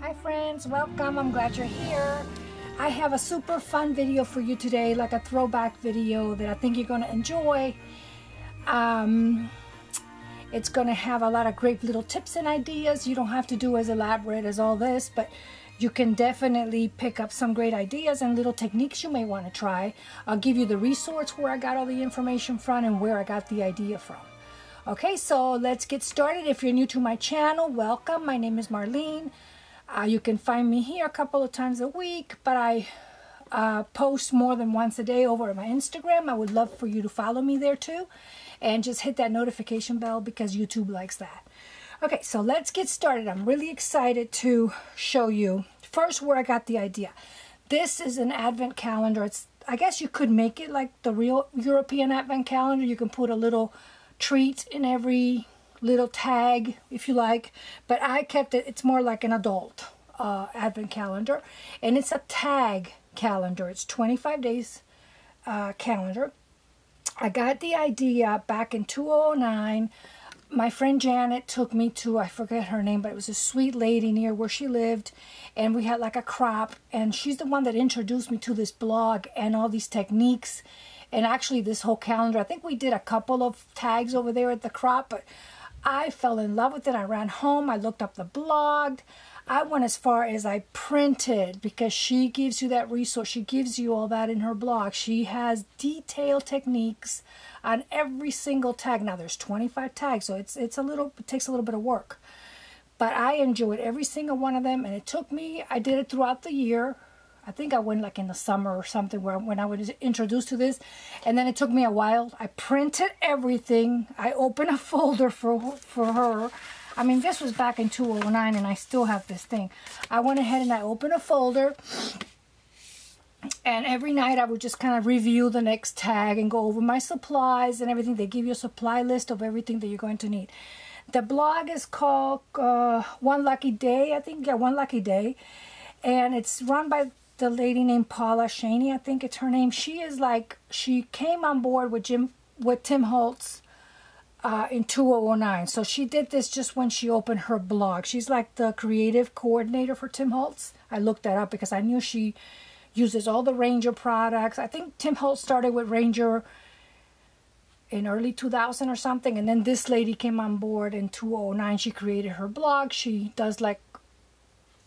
Hi friends, welcome. I'm glad you're here. I have a super fun video for you today, like a throwback video that I think you're going to enjoy. It's going to have a lot of great little tips and ideas. You don't have to do as elaborate as all this, but you can definitely pick up some great ideas and little techniques you may want to try. I'll give you the resource where I got all the information from and where I got the idea from. Okay, so let's get started. If you're new to my channel, welcome. My name is Marlene. You can find me here a couple of times a week, but I post more than once a day over at my Instagram. I would love for you to follow me there too, and just hit that notification bell because YouTube likes that. Okay, so let's get started. I'm really excited to show you first where I got the idea. This is an advent calendar. I guess you could make it like the real European advent calendar. You can put a little treat in every little tag if you like, but I kept it, it's more like an adult advent calendar, and it's a tag calendar. It's 25 days calendar. I got the idea back in 2009. My friend Janet took me to, I forget her name, but it was a sweet lady near where she lived, and we had like a crop, and she's the one that introduced me to this blog and all these techniques, and actually this whole calendar. I think we did a couple of tags over there at the crop, but I fell in love with it. I ran home, I looked up the blog. I went as far as I printed, because she gives you that resource. She gives you all that in her blog. She has detailed techniques on every single tag. Now there's 25 tags, so it takes a little bit of work. But I enjoyed every single one of them, and it took me, I did it throughout the year. I think I went like in the summer or something when I was introduced to this, and then it took me a while. I printed everything. I opened a folder for her. I mean, this was back in 2009, and I still have this thing. I went ahead and I opened a folder, and every night I would just kind of review the next tag and go over my supplies and everything. They give you a supply list of everything that you're going to need. The blog is called One Lucky Day, I think. Yeah, One Lucky Day, and it's run by the lady named Paula Shaney, I think it's her name. She came on board with Tim Holtz in 2009. So she did this just when she opened her blog. She's like the creative coordinator for Tim Holtz. I looked that up because I knew she uses all the Ranger products. I think Tim Holtz started with Ranger in early 2000 or something, and then this lady came on board in 2009. She created her blog. She does like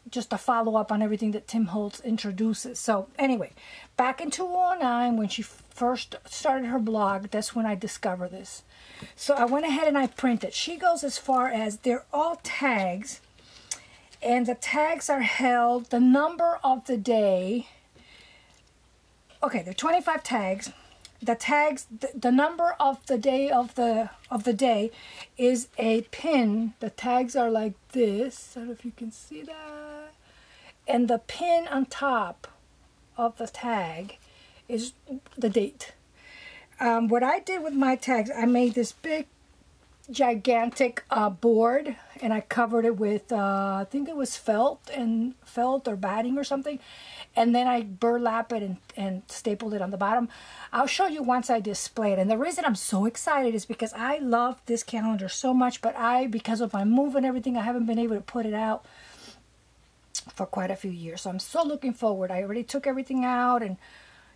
just a follow-up on everything that Tim Holtz introduces. So anyway, back in 2009, when she first started her blog, that's when I discovered this. So I went ahead and I printed. She goes as far as they're all tags, and the tags are held, the number of the day. Okay, there are 25 tags. The tags, the number of the day of the day is a pin. The tags are like this. I don't know if you can see that. And the pin on top of the tag is the date. What I did with my tags, I made this big, gigantic board, and I covered it with, I think it was felt or batting or something. And then I burlap it and stapled it on the bottom. I'll show you once I display it. And the reason I'm so excited is because I love this calendar so much, but because of my move and everything, I haven't been able to put it out for quite a few years. So I'm so looking forward. I already took everything out, and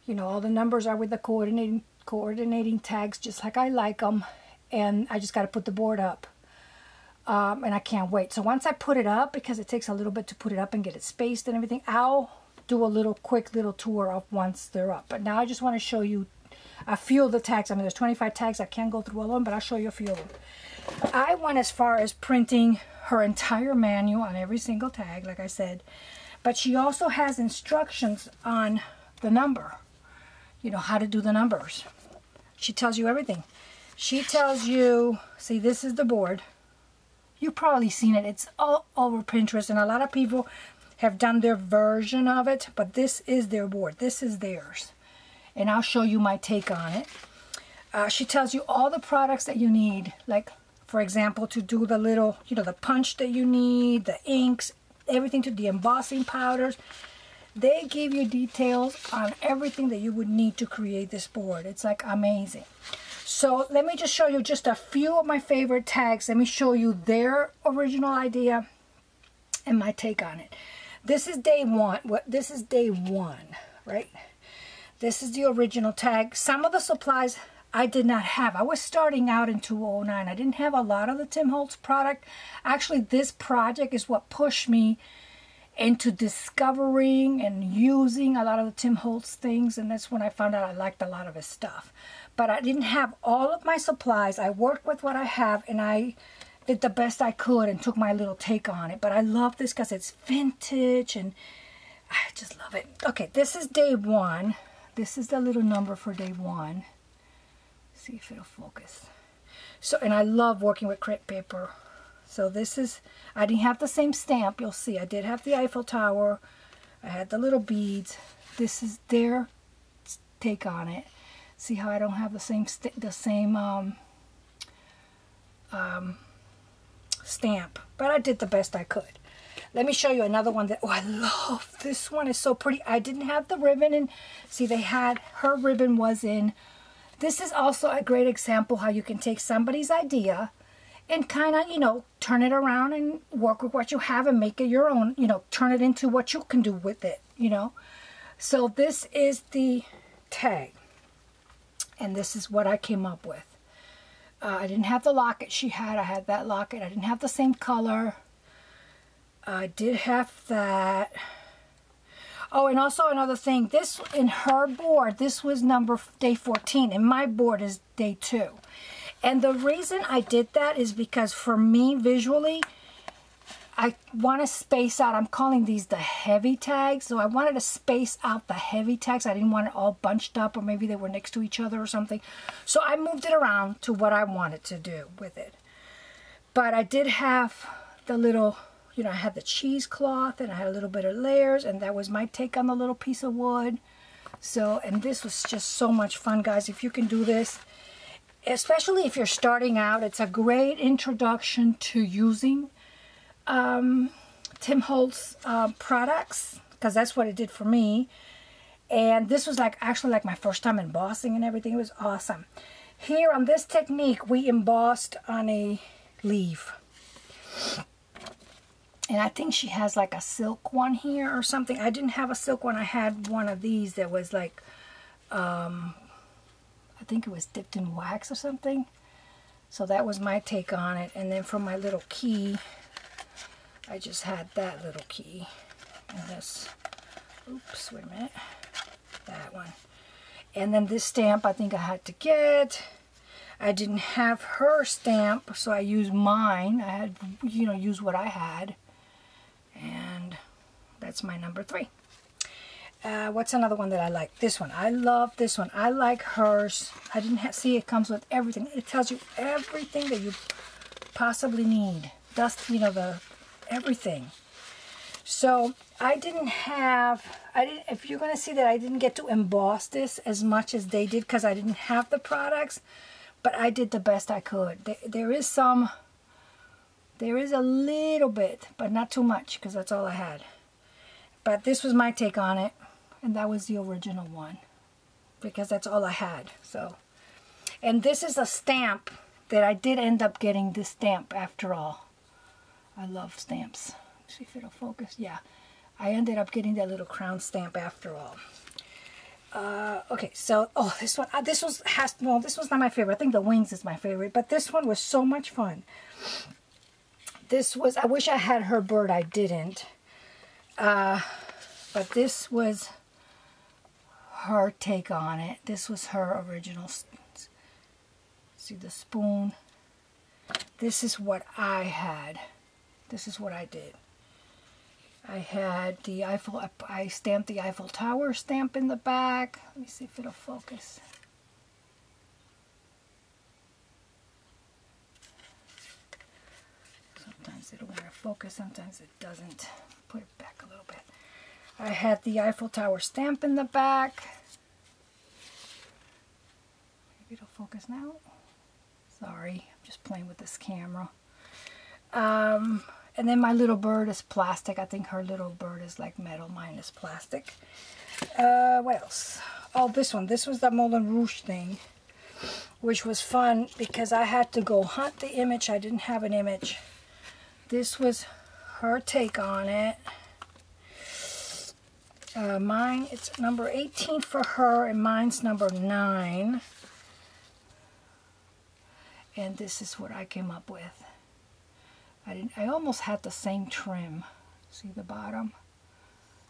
you know, all the numbers are with the coordinating tags just like I like them. And I just got to put the board up. And I can't wait. So once I put it up, because it takes a little bit to put it up and get it spaced and everything, I'll do a quick little tour of once they're up. But now I just want to show you a few of the tags. I mean, there's 25 tags. I can't go through all of them, but I'll show you a few of them. I went as far as printing her entire manual on every single tag, like I said. But she also has instructions on the number. You know, how to do the numbers. She tells you everything. She tells you, see, this is the board. You've probably seen it. It's all over Pinterest, and a lot of people have done their version of it, but this is their board. This is theirs. And I'll show you my take on it. She tells you all the products that you need, like, for example, to do the little, you know, the punch that you need, the inks, everything, to the embossing powders. They give you details on everything that you would need to create this board. It's like amazing. So let me just show you just a few of my favorite tags. Let me show you their original idea and my take on it. This is day one. This is day one, right? This is the original tag. Some of the supplies I did not have. I was starting out in 2009. I didn't have a lot of the Tim Holtz product. Actually, this project is what pushed me into discovering and using a lot of the Tim Holtz things, and that's when I found out I liked a lot of his stuff. But I didn't have all of my supplies. I worked with what I have, and I did the best I could and took my little take on it. But I love this because it's vintage, and I just love it. Okay, this is day one. This is the little number for day one. See if it'll focus. So, and I love working with crepe paper. So this is, I didn't have the same stamp. You'll see I did have the Eiffel Tower. I had the little beads. This is their take on it. See how I don't have the same stamp, but I did the best I could. Let me show you another one that, oh, I love. This one is so pretty. I didn't have the ribbon, and see, they had, her ribbon was in. This is also a great example how you can take somebody's idea and kind of, you know, turn it around and work with what you have and make it your own, you know, turn it into what you can do with it, you know. So this is the tag, and this is what I came up with. I didn't have the locket she had. I had that locket. I didn't have the same color. I did have that. Oh, and also another thing, this, in her board, this was day 14, and my board is day 2. And the reason I did that is because for me, visually, I want to space out. I'm calling these the heavy tags. So I wanted to space out the heavy tags. I didn't want it all bunched up, or maybe they were next to each other or something. So I moved it around to what I wanted to do with it. But I did have the little, you know, I had the cheesecloth, and I had a little bit of layers, and that was my take on the little piece of wood. So, and this was just so much fun, guys. If you can do this, especially if you're starting out, it's a great introduction to using Tim Holtz products, because that's what it did for me. And this was like actually like my first time embossing and everything. It was awesome. Here on this technique, we embossed on a leaf, and I think she has like a silk one here or something. I didn't have a silk one. I had one of these that was like I think it was dipped in wax or something. So that was my take on it. And then for my little key, I just had that little key. And this, oops, wait a minute. That one. And then this stamp I think I had to get. I didn't have her stamp, so I used mine. I had, you know, use what I had. And that's my number 3. What's another one that I like? This one. I love this one. I like hers. I didn't have, see, it comes with everything. It tells you everything that you possibly need. Dust, you know, everything. So I didn't have, if you're going to see that I didn't get to emboss this as much as they did because I didn't have the products, but I did the best I could. There is a little bit, but not too much because that's all I had. But this was my take on it, and that was the original one because that's all I had. So, and this is a stamp that I did end up getting this stamp after all. I love stamps. Let's see if it'll focus. Yeah, I ended up getting that little crown stamp after all. Okay, so, oh, this one, this was not my favorite. I think the wings is my favorite, but this one was so much fun. This was, I wish I had her bird. I didn't. But this was her take on it. This was her original. See the spoon? This is what I had. This is what I did. I had the I stamped the Eiffel Tower stamp in the back. Let me see if it'll focus. Sometimes it'll want to focus, sometimes it doesn't. Put it back a little bit. I had the Eiffel Tower stamp in the back. Maybe it'll focus now. Sorry, I'm just playing with this camera. And then my little bird is plastic. I think her little bird is like metal. Mine is plastic. What else? Oh, this one. This was the Moulin Rouge thing, which was fun because I had to go hunt the image. I didn't have an image. This was her take on it. Mine, it's number 18 for her, and mine's number 9. And this is what I came up with. I almost had the same trim. See the bottom?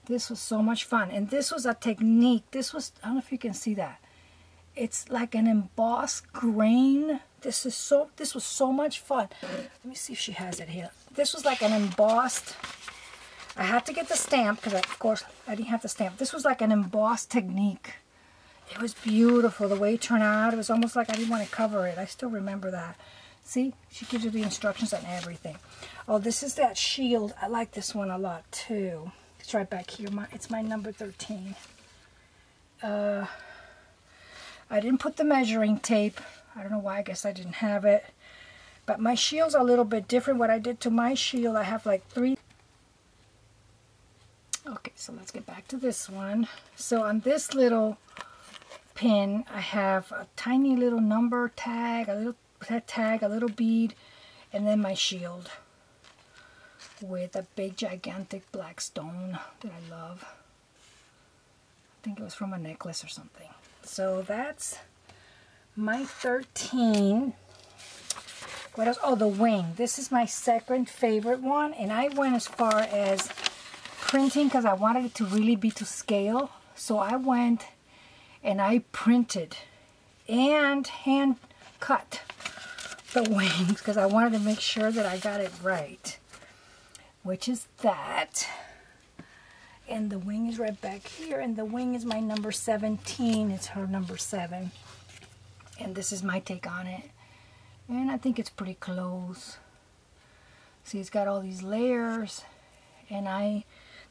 This was so much fun. And this was a technique. This was, I don't know if you can see that. It's like an embossed grain. This was so much fun. Let me see if she has it here. This was like an embossed, I had to get the stamp because of course I didn't have the stamp. This was like an embossed technique. It was beautiful the way it turned out. It was almost like I didn't want to cover it. I still remember that. See, she gives you the instructions on everything. Oh, this is that shield. I like this one a lot too. It's right back here. It's my number 13. I didn't put the measuring tape. I don't know why. I guess I didn't have it. But my shield's a little bit different. What I did to my shield, I have like 3. Okay, so let's get back to this one. So on this little pin, I have a tiny little number tag, a little bead, and then my shield with a big gigantic black stone that I love. I think it was from a necklace or something. So that's my 13. What else? Oh, the wing. This is my second favorite one, and I went as far as printing because I wanted it to really be to scale. So I went and I printed and hand cut the wings because I wanted to make sure that I got it right, which is that. And the wing is right back here, and the wing is my number 17. It's her number 7, and this is my take on it, and I think it's pretty close. See, it's got all these layers, and I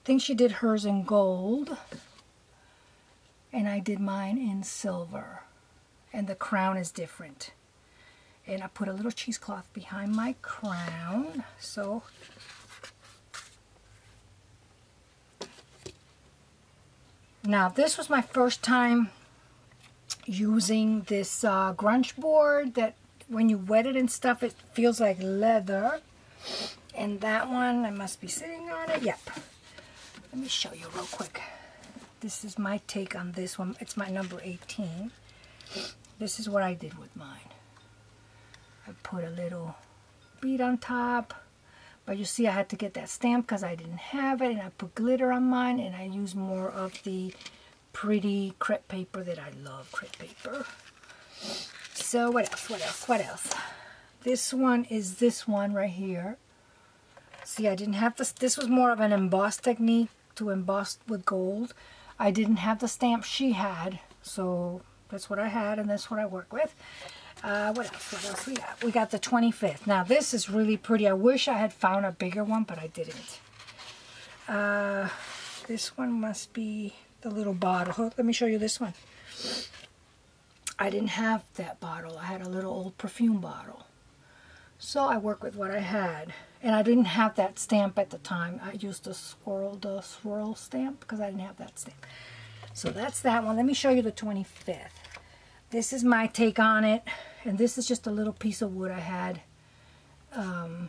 think she did hers in gold, and I did mine in silver, and the crown is different. And I put a little cheesecloth behind my crown. So now this was my first time using this grunge board that when you wet it and stuff, it feels like leather. And that one, I must be sitting on it. Yep. Let me show you real quick. This is my take on this one. It's my number 18. This is what I did with mine. I put a little bead on top, but you see I had to get that stamp because I didn't have it, and I put glitter on mine, and I used more of the pretty crepe paper that I love, crepe paper. So what else? This one is this one right here. See, I didn't have this. This was more of an emboss technique to emboss with gold. I didn't have the stamp she had, so that's what I had, and that's what I work with. What else we got? We got the 25th. Now this is really pretty. I wish I had found a bigger one, but I didn't. This one must be the little bottle. Let me show you this one. I didn't have that bottle. I had a little old perfume bottle. So I work with what I had. And I didn't have that stamp at the time. I used the swirl stamp because I didn't have that stamp. So that's that one. Let me show you the 25th. This is my take on it. And this is just a little piece of wood I had. And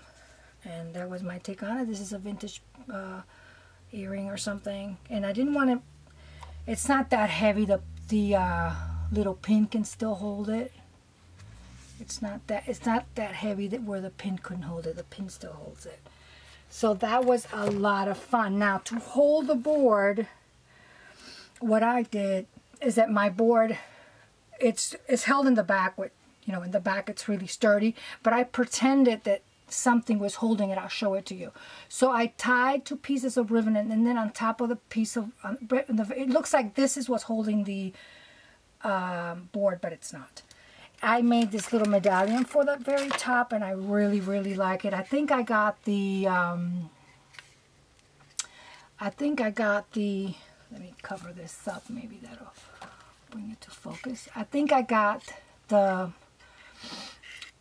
that was my take on it. This is a vintage earring or something. And I didn't want to... It's not that heavy. The little pin can still hold it. It's not that heavy that where the pin couldn't hold it. The pin still holds it. So that was a lot of fun. Now to hold the board, what I did is that my board, it's held in the back with, in the back it's really sturdy, but I pretended that something was holding it. I'll show it to you. So I tied 2 pieces of ribbon, and then on top of the piece of, it looks like this is what's holding the board, but it's not. I made this little medallion for the very top, and I really, really like it. I think I got the, let me cover this up, maybe that'll bring it to focus. I think I got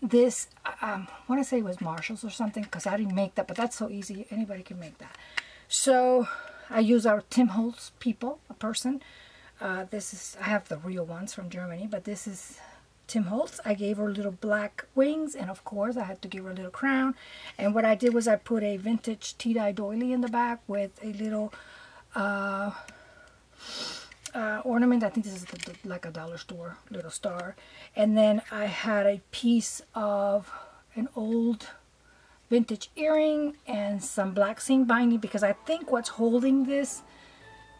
this, I want to say it was Marshall's or something, because I didn't make that, but that's so easy, anybody can make that. So I use our Tim Holtz person. This is, I have the real ones from Germany, but this is Tim Holtz. I gave her little black wings, and of course I had to give her a little crown. And what I did was I put a vintage tea-dye doily in the back with a little ornament. I think this is like a dollar store little star. And then I had a piece of an old vintage earring and some black seam binding, because I think what's holding this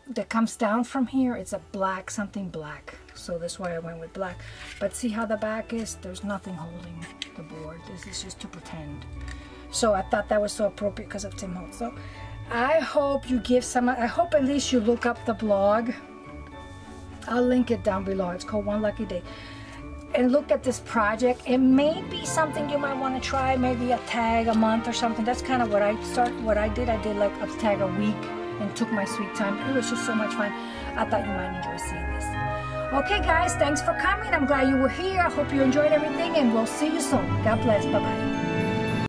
that comes down from here, it's a black, something black. So that's why I went with black. But see how the back is? There's nothing holding the board. This is just to pretend. So I thought that was so appropriate because of Tim Holtz. So I hope you give some, I hope at least you look up the blog. I'll link it down below. It's called One Lucky Day. And look at this project. It may be something you might want to try, maybe a tag a month or something. That's kind of what I did. I did like a tag a week and took my sweet time. It was just so much fun. I thought you might enjoy seeing this. Okay guys, thanks for coming. I'm glad you were here. I hope you enjoyed everything, and we'll see you soon. God bless. Bye-bye.